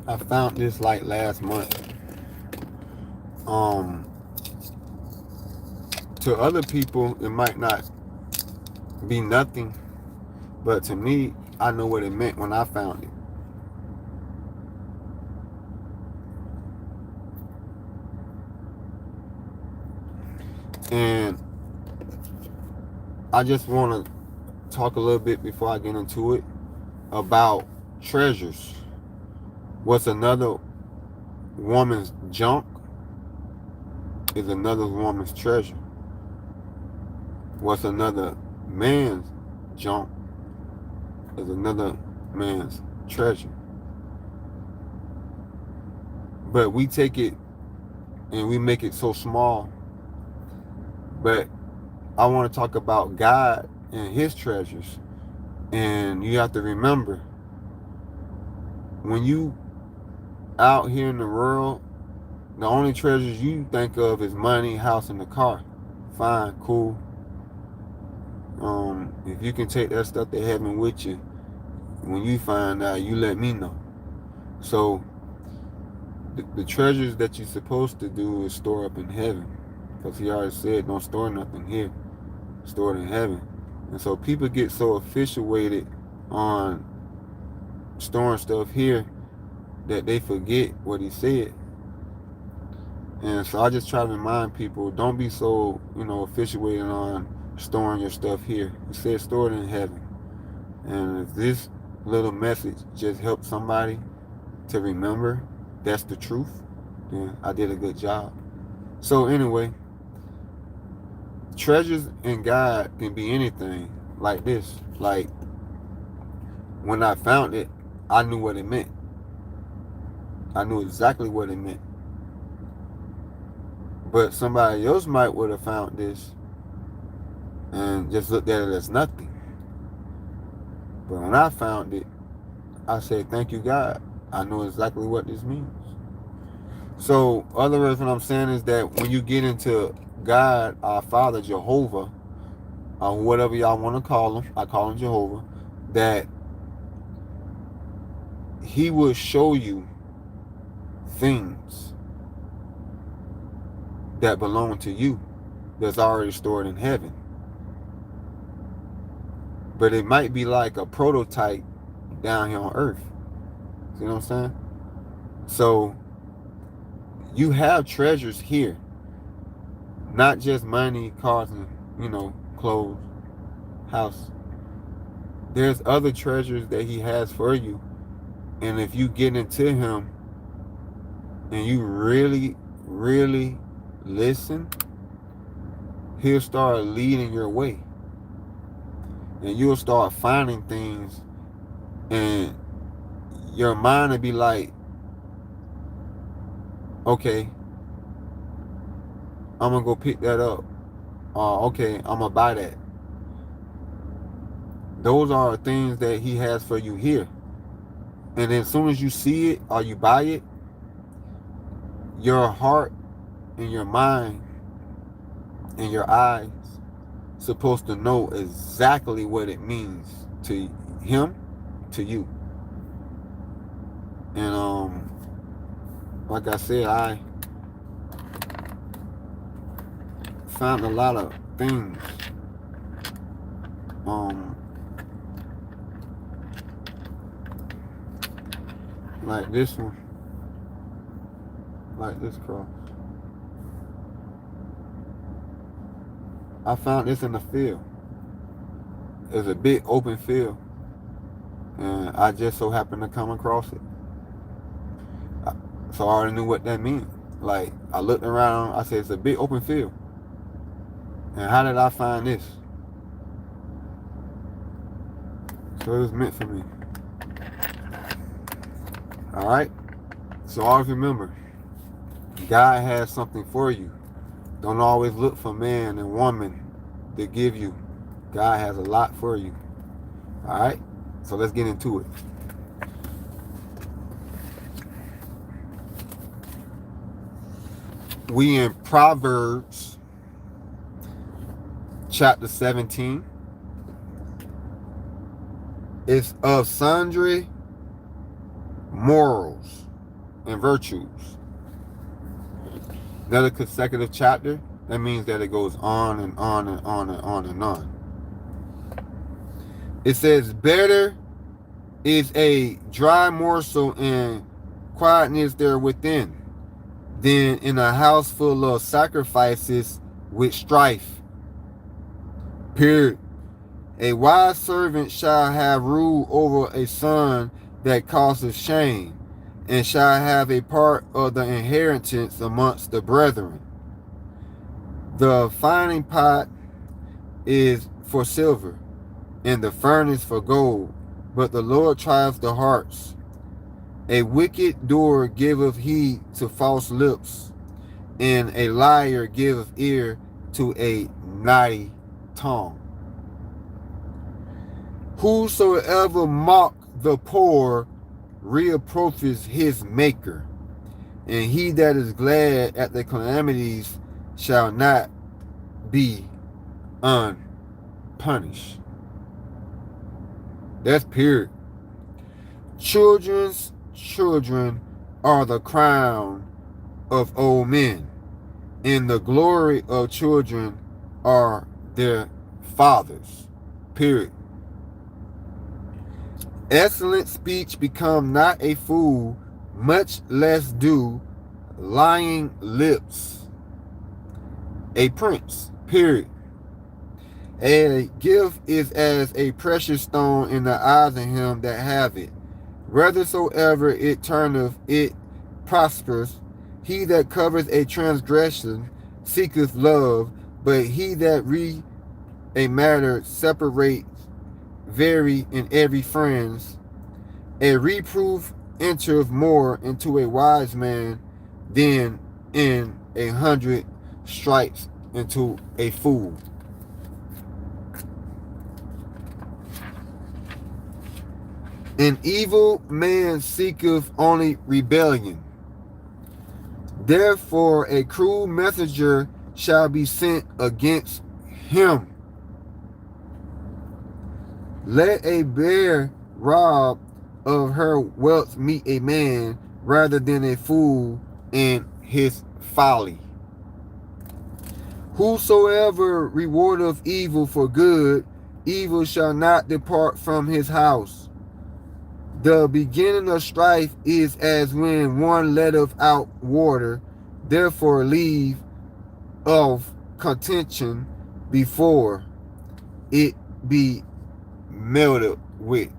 I found this like last month. Um, to other people, it might not be nothing, but to me, I know what it meant when I found it. And I just want to talk a little bit before I get into it about treasures. What's another woman's junk is another woman's treasure. What's another man's junk is another man's treasure. But we take it and we make it so small. But I want to talk about God and his treasures. And you have to remember, when you out here in the world, the only treasures you think of is money, house, and the car. Fine, cool. If you can take that stuff to heaven with you, when you find out, you let me know. So the treasures that you're supposed to do is store up in heaven, because he already said don't store nothing here, store it in heaven. And so people get so officiated on storing stuff here that they forget what he said. And so I just try to remind people, don't be so, officiated on storing your stuff here. He said store it in heaven. And if this little message just helps somebody to remember that's the truth, then I did a good job. So anyway, treasures in God can be anything like this. Like, when I found it, I knew what it meant. I knew exactly what it meant. But somebody else might would have found this and just looked at it as nothing. But when I found it, I said, thank you, God. I know exactly what this means. So, other words, what I'm saying is that when you get into God, our Father, Jehovah, or whatever y'all want to call him, I call him Jehovah, that he will show you things that belong to you that's already stored in heaven. But it might be like a prototype down here on earth. See what I'm saying? So you have treasures here. Not just money, cars, and, clothes, house. There's other treasures that he has for you. And if you get into him and you really, really listen, he'll start leading your way. And you'll start finding things, and your mind will be like, okay, I'm going to go pick that up. Okay, I'm going to buy that. Those are things that he has for you here. And then as soon as you see it or you buy it, your heart and your mind and your eyes supposed to know exactly what it means to him, to you. And like I said, I found a lot of things. Like this one, like this cross. I found this in the field. It's a big open field, and I just so happened to come across it. So I already knew what that meant. Like, I looked around, I said, it's a big open field. And how did I find this? So it was meant for me. Alright? So always remember, God has something for you. Don't always look for man and woman to give you. God has a lot for you. Alright? So let's get into it. We in Proverbs chapter 17. It's of sundry morals and virtues. Another consecutive chapter, that means that it goes on and on and on and on and on. It says, better is a dry morsel and quietness there within than in a house full of sacrifices with strife. Period. A wise servant shall have rule over a son that causes shame, and shall have a part of the inheritance amongst the brethren. The fining pot is for silver, and the furnace for gold, but the Lord tries the hearts. A wicked doer giveth heed to false lips, and a liar giveth ear to a naughty tongue. Whosoever mock the poor reapproaches his maker, and he that is glad at the calamities shall not be unpunished. That's period. Children's children are the crown of old men, and the glory of children are their fathers. Period. Excellent speech become not a fool, much less do lying lips a prince. Period. A gift is as a precious stone in the eyes of him that have it. Whithersoever it turneth, it prospers. He that covers a transgression seeketh love, but he that a matter separates vary in every friends. A reproof entereth more into a wise man than in 100 stripes into a fool. An evil man seeketh only rebellion. Therefore a cruel messenger shall be sent against him. Let a bear rob of her wealth meet a man, rather than a fool in his folly. Whosoever rewardeth evil for good, evil shall not depart from his house. The beginning of strife is as when one letteth out water, therefore leave of contention before it be melted with.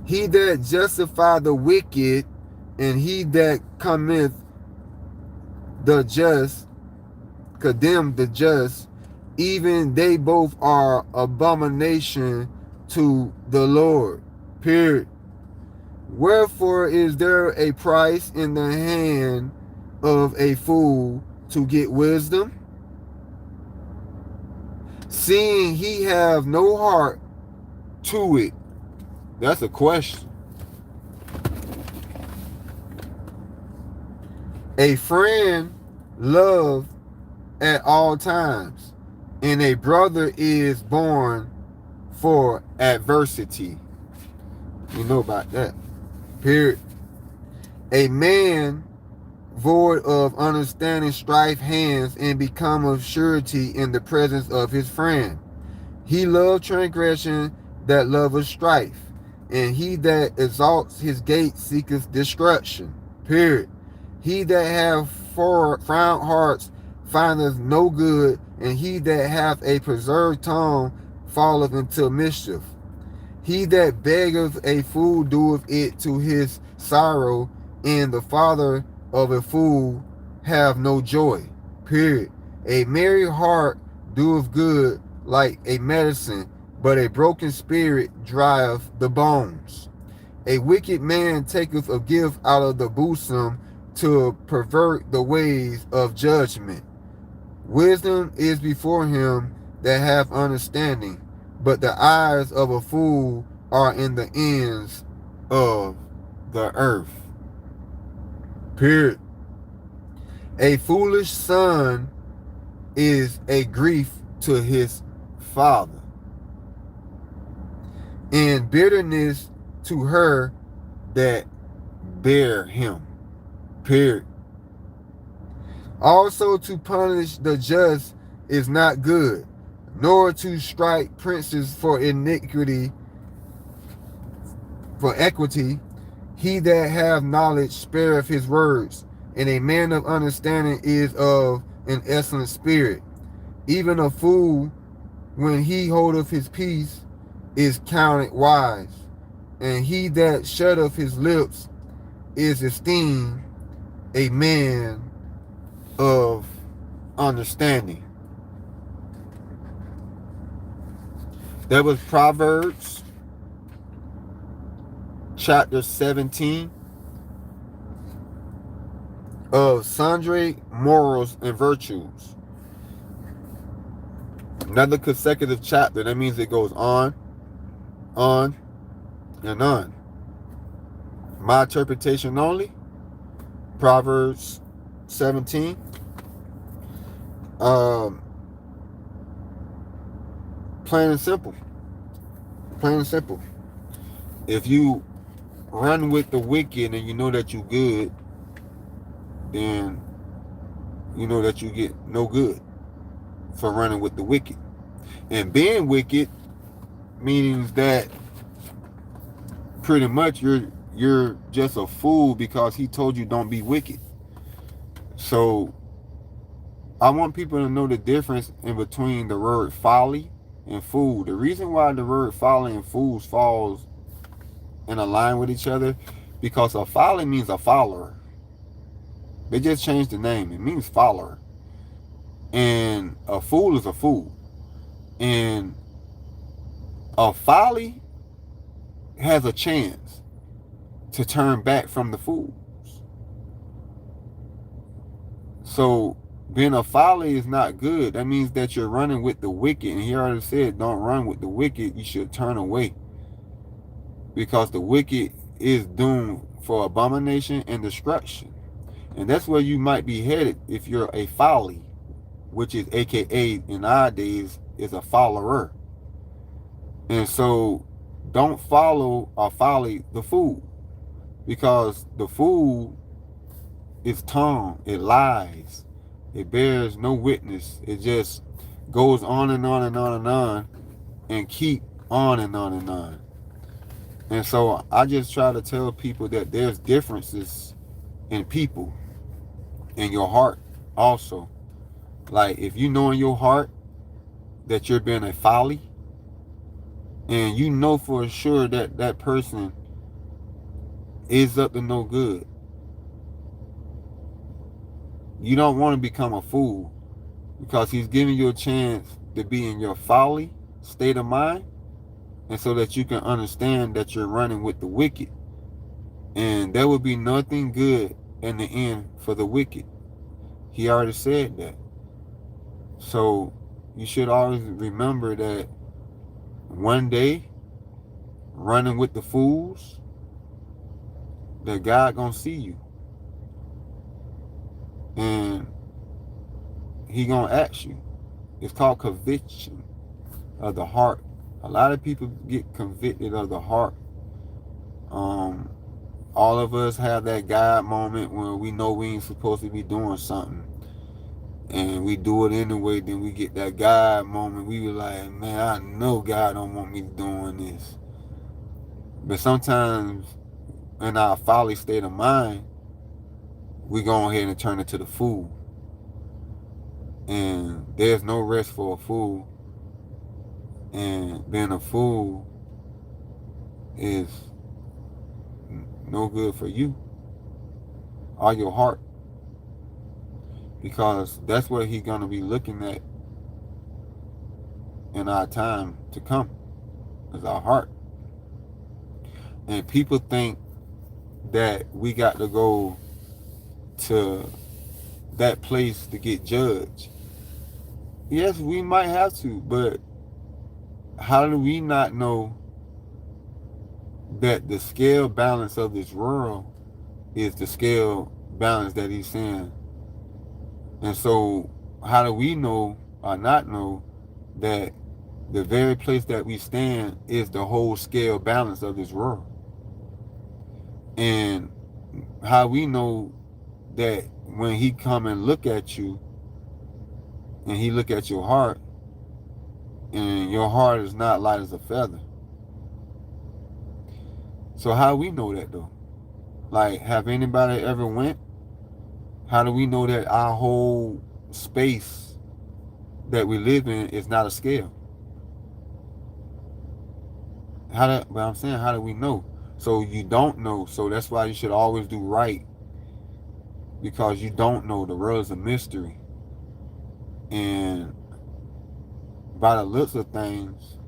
He that justify the wicked, and he that cometh the just, condemn the just, even they both are abomination to the Lord. Period. Wherefore is there a price in the hand of a fool to get wisdom, seeing he have no heart to it? That's a question. A friend love at all times, and a brother is born for adversity. You know about that. Period. A man void of understanding strife hands and become of surety in the presence of his friend. He loved transgression that loveth strife, and he that exalts his gate seeketh destruction. Period. He that hath frown hearts findeth no good, and he that hath a preserved tongue falleth into mischief. He that beggeth a fool doeth it to his sorrow, and the father of a fool have no joy. Period. A merry heart doeth good like a medicine, but a broken spirit drieth the bones. A wicked man taketh a gift out of the bosom to pervert the ways of judgment. Wisdom is before him that hath understanding, but the eyes of a fool are in the ends of the earth. Period. A foolish son is a grief to his father, and bitterness to her that bear him. Period. Also, to punish the just is not good, nor to strike princes for iniquity, for equity. He that hath knowledge spareth his words, and a man of understanding is of an excellent spirit. Even a fool, when he holdeth his peace, is counted wise, and he that shutteth his lips is esteemed a man of understanding. That was Proverbs chapter 17 of sundry morals and virtues. Another consecutive chapter. That means it goes on, and on. My interpretation only. Proverbs 17. Plain and simple. Plain and simple. If you run with the wicked and you know that you good, then you know that you get no good for running with the wicked. And being wicked means that pretty much you're just a fool because he told you don't be wicked. So I want people to know the difference in between the word folly and fool. The reason why the word folly and fools falls in a line with each other, because a folly means a follower. They just changed the name. It means follower. And a fool is a fool. And a folly has a chance to turn back from the fools. So being a folly is not good. That means that you're running with the wicked. And he already said, don't run with the wicked. You should turn away. Because the wicked is doomed for abomination and destruction. And that's where you might be headed if you're a folly, which is AKA in nowadays is a follower. And so don't follow or folly the fool, because the fool is tongue, it lies, it bears no witness, it just goes on and on and on and on and keep on and on and on. And so I just try to tell people that there's differences in people, in your heart also. Like if you know in your heart that you're being a folly, and you know for sure that that person is up to no good, you don't want to become a fool, because he's giving you a chance to be in your folly state of mind, and so that you can understand that you're running with the wicked, and there will be nothing good in the end for the wicked. He already said that. So you should always remember that one day, running with the fools, that God gonna see you, and he gonna ask you. It's called conviction of the heart. A lot of people get convicted of the heart. All of us have that God moment when we know we ain't supposed to be doing something, and we do it anyway. Then we get that God moment. We were like, man, I know God don't want me doing this. But sometimes in our folly state of mind, we go ahead and turn it to the fool. And there's no rest for a fool. And being a fool is no good for you or your heart, because that's what he's going to be looking at in our time to come, is our heart. And people think that we got to go to that place to get judged. Yes, we might have to, but how do we not know that the scale balance of this world is the scale balance that he's saying? And so how do we know or not know that the very place that we stand is the whole scale balance of this world. And how we know that when he come and look at you and he look at your heart, and your heart is not light as a feather. So how we know that though? Like, have anybody ever went? How do we know that our whole space that we live in is not a scale? But I'm saying, how do we know? So you don't know. So that's why you should always do right, because you don't know. The world is a mystery, and by the looks of things,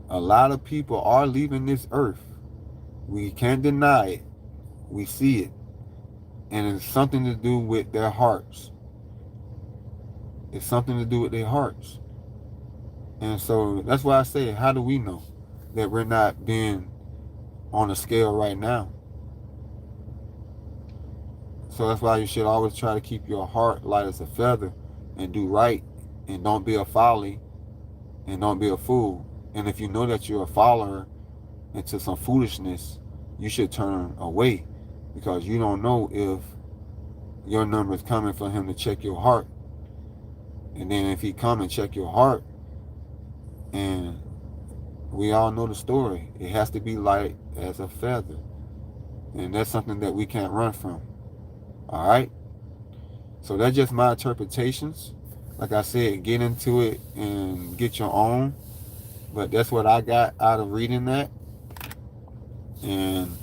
a lot of people are leaving this earth. We can't deny it. We see it, and it's something to do with their hearts. It's something to do with their hearts. And so that's why I say, how do we know that we're not being on a scale right now? So that's why you should always try to keep your heart light as a feather and do right, and don't be a folly, and don't be a fool. And if you know that you're a follower into some foolishness, you should turn away, because you don't know if your number is coming for him to check your heart. And then if he come and check your heart, and we all know the story, it has to be light as a feather. And that's something that we can't run from. All right? So that's just my interpretations. Like I said, get into it and get your own. But that's what I got out of reading that. And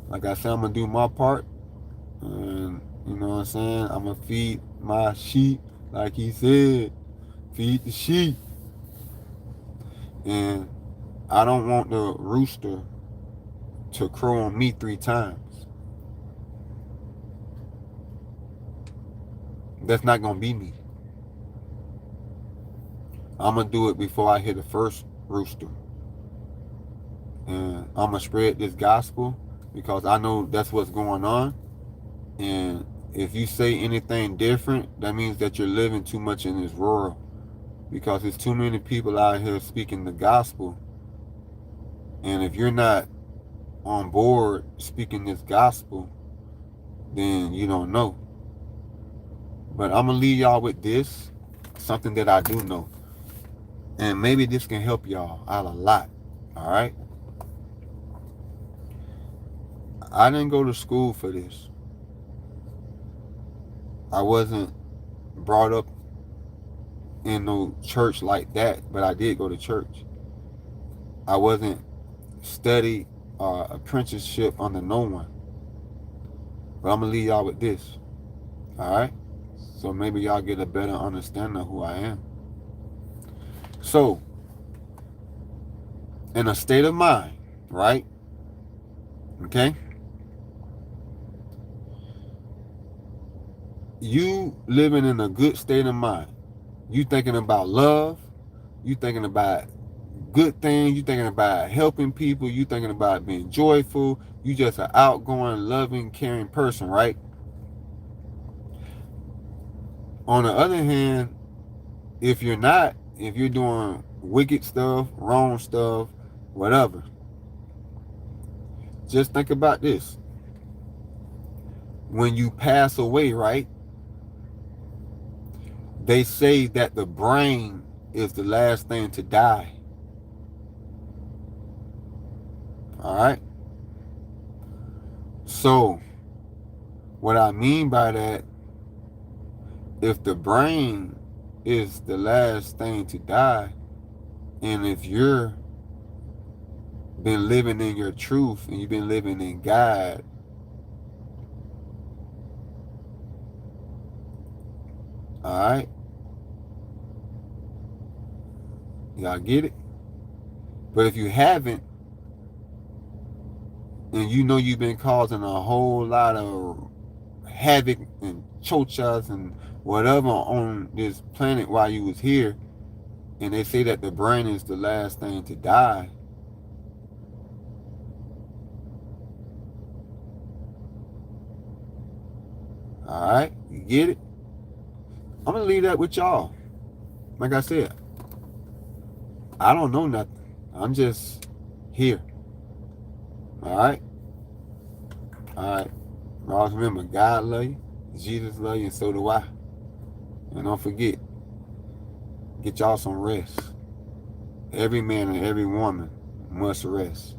like I said, I'm going to do my part. And you know what I'm saying? I'm going to feed my sheep. Like he said, feed the sheep. And I don't want the rooster to crow on me 3 times. That's not going to be me. I'm going to do it before I hear the first rooster. And I'm going to spread this gospel, because I know that's what's going on. And if you say anything different, that means that you're living too much in this world, because there's too many people out here speaking the gospel. And if you're not on board speaking this gospel, then you don't know. But I'm going to leave y'all with this, something that I do know. And maybe this can help y'all out a lot. All right? I didn't go to school for this. I wasn't brought up in no church like that, but I did go to church. I wasn't studied apprenticeship under no one. But I'm going to leave y'all with this. All right? So maybe y'all get a better understanding of who I am. So, in a state of mind, right? Okay? You living in a good state of mind. You thinking about love. You thinking about good things. You thinking about helping people. You thinking about being joyful. You just an outgoing, loving, caring person, right? On the other hand, if you're not, if you're doing wicked stuff, wrong stuff, whatever, just think about this. When you pass away, right? They say that the brain is the last thing to die. All right? So, what I mean by that, if the brain is the last thing to die, and if you're been living in your truth and you've been living in God, all right? Y'all get it? But if you haven't, and you know you've been causing a whole lot of havoc and chochas and whatever on this planet while you was here, and they say that the brain is the last thing to die, all right? You get it? I'm going to leave that with y'all. Like I said, I don't know nothing. I'm just here. All right? All right. Always remember, God love you, Jesus love you, and so do I. And don't forget, get y'all some rest. Every man and every woman must rest.